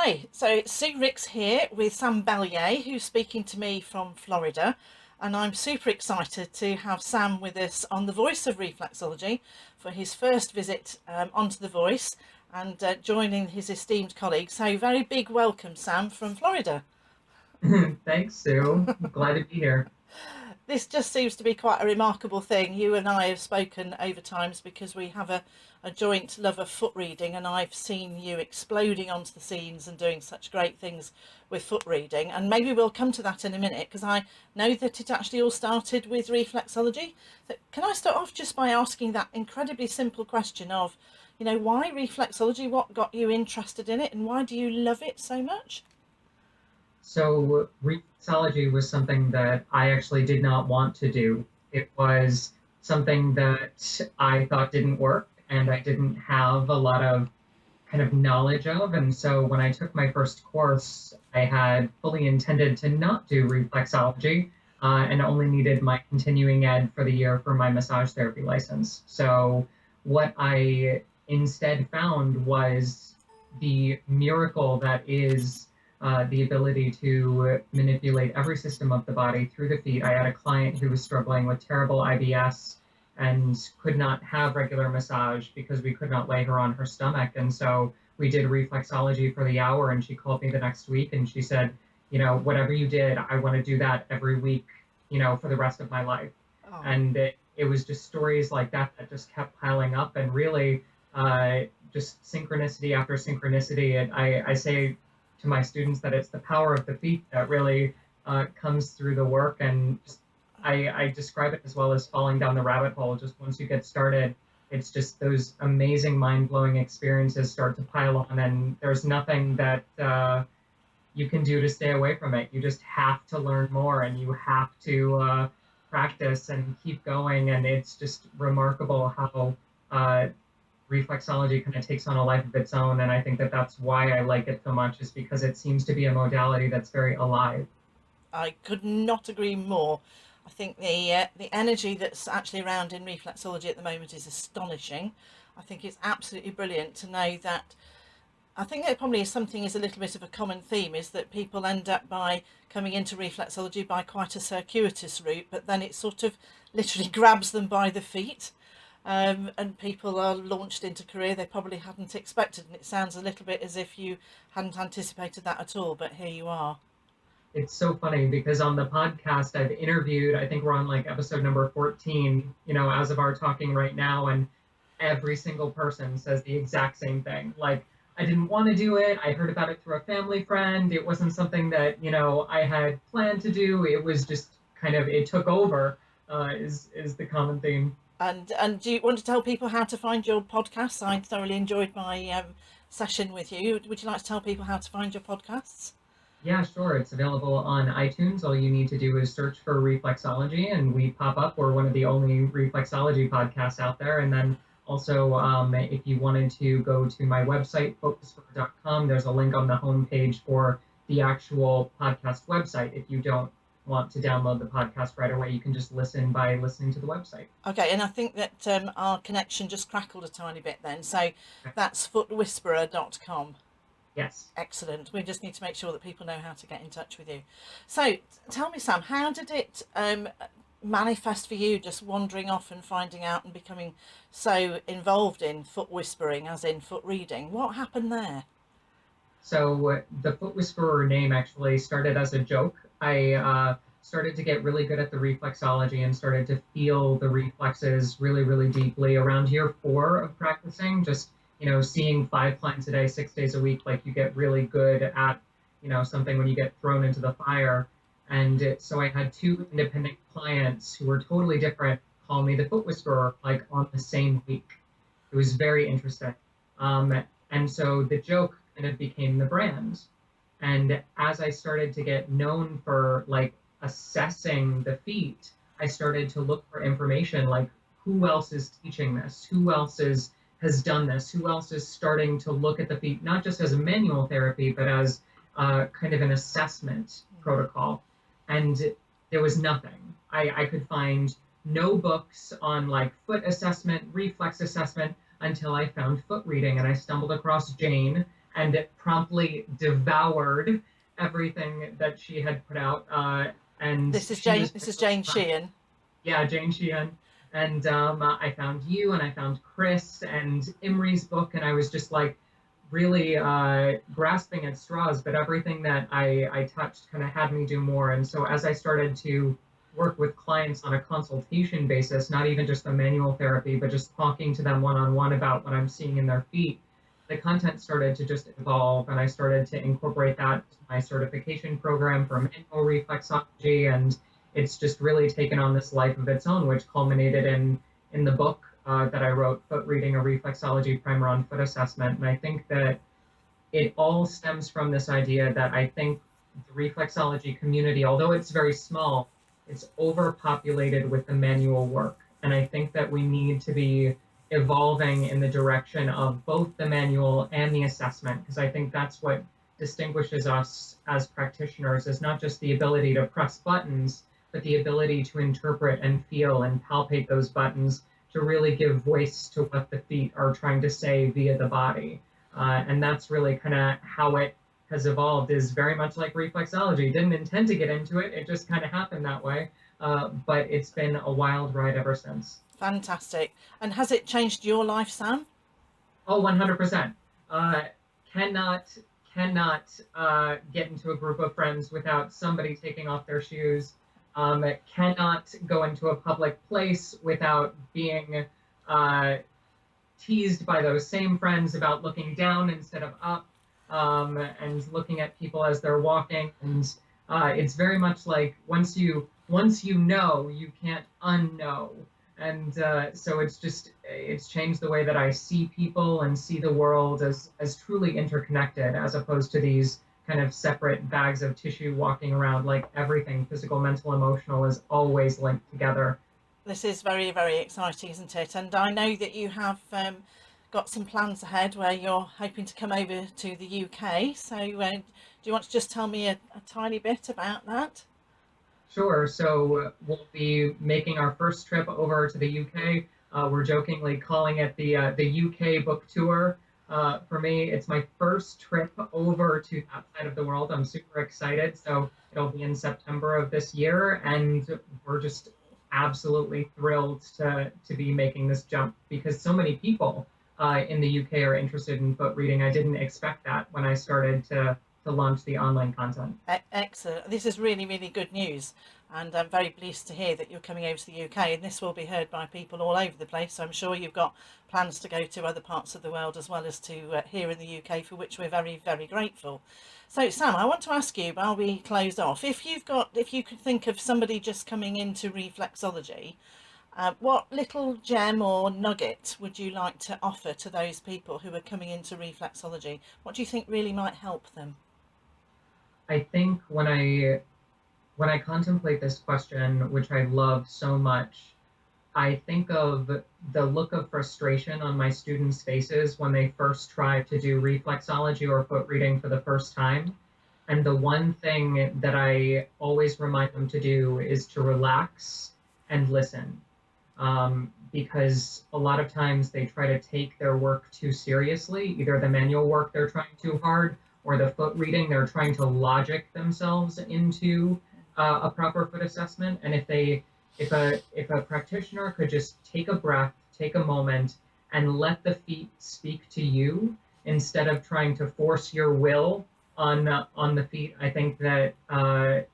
Hi, so it's Sue Ricks here with Sam Belyea, who's speaking to me from Florida, and I'm super excited to have Sam with us on the Voice of Reflexology for his first visit onto the Voice and joining his esteemed colleagues. So very big welcome, Sam, from Florida. Thanks, Sue. I'm glad to be here. This just seems to be quite a remarkable thing. You and I have spoken over times because we have a joint love of foot reading, and I've seen you exploding onto the scenes and doing such great things with foot reading. And maybe we'll come to that in a minute because I know that it actually all started with reflexology. So can I start off just by asking that incredibly simple question of, why reflexology? What got you interested in it, and why do you love it so much? So, reflexology was something that I actually did not want to do. It was something that I thought didn't work and I didn't have a lot of kind of knowledge of. And so, when I took my first course, I had fully intended to not do reflexology and only needed my continuing ed for the year for my massage therapy license. So, what I instead found was the miracle that is the ability to manipulate every system of the body through the feet. I had a client who was struggling with terrible IBS and could not have regular massage because we could not lay her on her stomach. And so we did reflexology for the hour, and she called me the next week and she said, whatever you did, I want to do that every week, for the rest of my life. Oh. And it was just stories like that that just kept piling up, and really just synchronicity after synchronicity. And I say to my students that it's the power of the feet that really comes through the work. And just, I describe it as well as falling down the rabbit hole. Just once you get started, it's just those amazing mind-blowing experiences start to pile on, and there's nothing that you can do to stay away from it. You just have to learn more, and you have to practice and keep going. And it's just remarkable how reflexology kind of takes on a life of its own. And I think that that's why I like it so much, is because it seems to be a modality that's very alive. I could not agree more. I think the energy that's actually around in reflexology at the moment is astonishing. I think it's absolutely brilliant to know that. I think that probably something is a little bit of a common theme, is that people end up by coming into reflexology by quite a circuitous route, but then it sort of literally grabs them by the feet. And people are launched into career they probably hadn't expected, and it sounds a little bit as if you hadn't anticipated that at all, but here you are. It's so funny because on the podcast I've interviewed, I think we're on like episode number 14, as of our talking right now, and every single person says the exact same thing. Like, I didn't want to do it. I heard about it through a family friend. It wasn't something that, I had planned to do. It was just kind of, it took over, is the common theme. And do you want to tell people how to find your podcasts? I thoroughly enjoyed my session with you. Would you like to tell people how to find your podcasts? Yeah, sure. It's available on iTunes. All you need to do is search for Reflexology and we pop up. We're one of the only reflexology podcasts out there. And then also, if you wanted to go to my website, focusfor.com, there's a link on the homepage for the actual podcast website. If you don't want to download the podcast right away, you can just listen by listening to the website. Okay, and I think that our connection just crackled a tiny bit then. So that's footwhisperer.com. Yes. Excellent. We just need to make sure that people know how to get in touch with you. So tell me, Sam, how did it manifest for you, just wandering off and finding out and becoming so involved in foot whispering, as in foot reading? What happened there? So the Foot Whisperer name actually started as a joke. I started to get really good at the reflexology and started to feel the reflexes really, really deeply around year 4 of practicing. Just, seeing 5 clients a day, 6 days a week, like you get really good at, something when you get thrown into the fire. And so I had 2 independent clients who were totally different call me the Foot Whisperer, like on the same week. It was very interesting. And so the joke kind of became the brand. And as I started to get known for like assessing the feet, I started to look for information like who else is teaching this? Who else has done this? Who else is starting to look at the feet, not just as a manual therapy, but as kind of an assessment protocol? And there was nothing. I could find no books on like foot assessment, reflex assessment, until I found foot reading, and I stumbled across Jane, and it promptly devoured everything that she had put out. And This is she Jane. was This is Jane Sheehan. yeah, Jane Sheehan. And I found you and I found Chris and Imri's book, and I was just like really grasping at straws, but everything that I touched kind of had me do more. And so as I started to work with clients on a consultation basis, not even just the manual therapy, but just talking to them one-on-one about what I'm seeing in their feet, the content started to just evolve, and I started to incorporate that to my certification program for manual reflexology, and it's just really taken on this life of its own, which culminated in the book that I wrote, Foot Reading, a Reflexology Primer on Foot Assessment. And I think that it all stems from this idea that I think the reflexology community, although it's very small, it's overpopulated with the manual work. And I think that we need to be evolving in the direction of both the manual and the assessment, because I think that's what distinguishes us as practitioners, is not just the ability to press buttons, but the ability to interpret and feel and palpate those buttons to really give voice to what the feet are trying to say via the body. And that's really kind of how it has evolved, is very much like reflexology. Didn't intend to get into it, it just kind of happened that way. But it's been a wild ride ever since. Fantastic. And has it changed your life, Sam? Oh, 100%. Uh, cannot get into a group of friends without somebody taking off their shoes. Cannot go into a public place without being teased by those same friends about looking down instead of up, and looking at people as they're walking. And it's very much like once you know, you can't unknow. And so it's changed the way that I see people and see the world as truly interconnected, as opposed to these kind of separate bags of tissue walking around. Like everything, physical, mental, emotional, is always linked together. This is very, very exciting, isn't it? And I know that you have got some plans ahead where you're hoping to come over to the UK. So do you want to just tell me a tiny bit about that? Sure. So we'll be making our first trip over to the UK. We're jokingly calling it the UK book tour. For me, it's my first trip over to that side of the world. I'm super excited. So it'll be in September of this year, and we're just absolutely thrilled to be making this jump, because so many people in the UK are interested in foot reading. I didn't expect that when I started to launch the online content. Excellent. This is really, really good news. And I'm very pleased to hear that you're coming over to the UK, and this will be heard by people all over the place. So I'm sure you've got plans to go to other parts of the world as well as to here in the UK, for which we're very, very grateful. So Sam, I want to ask you, while we close off, if you could think of somebody just coming into reflexology, what little gem or nugget would you like to offer to those people who are coming into reflexology? What do you think really might help them? I think when I contemplate this question, which I love so much, I think of the look of frustration on my students' faces when they first try to do reflexology or foot reading for the first time. And the one thing that I always remind them to do is to relax and listen. Because a lot of times they try to take their work too seriously, either the manual work they're trying too hard, or the foot reading they're trying to logic themselves into a proper foot assessment. And if a practitioner could just take a breath, take a moment, and let the feet speak to you instead of trying to force your will on the feet, I think that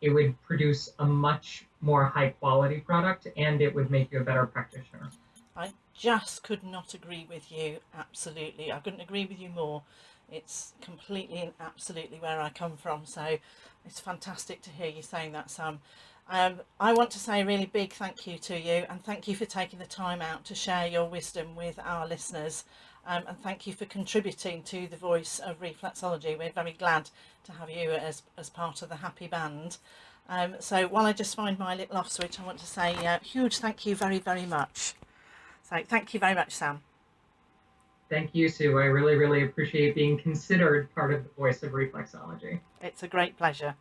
it would produce a much more high quality product, and it would make you a better practitioner. I just could not agree with you. Absolutely. I couldn't agree with you more. It's completely and absolutely where I come from. So it's fantastic to hear you saying that, Sam. I want to say a really big thank you to you, and thank you for taking the time out to share your wisdom with our listeners. And thank you for contributing to the voice of reflexology. We're very glad to have you as part of the happy band. So while I just find my little off switch, I want to say a huge thank you very, very much. So thank you very much, Sam. Thank you, Sue. I really, really appreciate being considered part of the voice of reflexology. It's a great pleasure.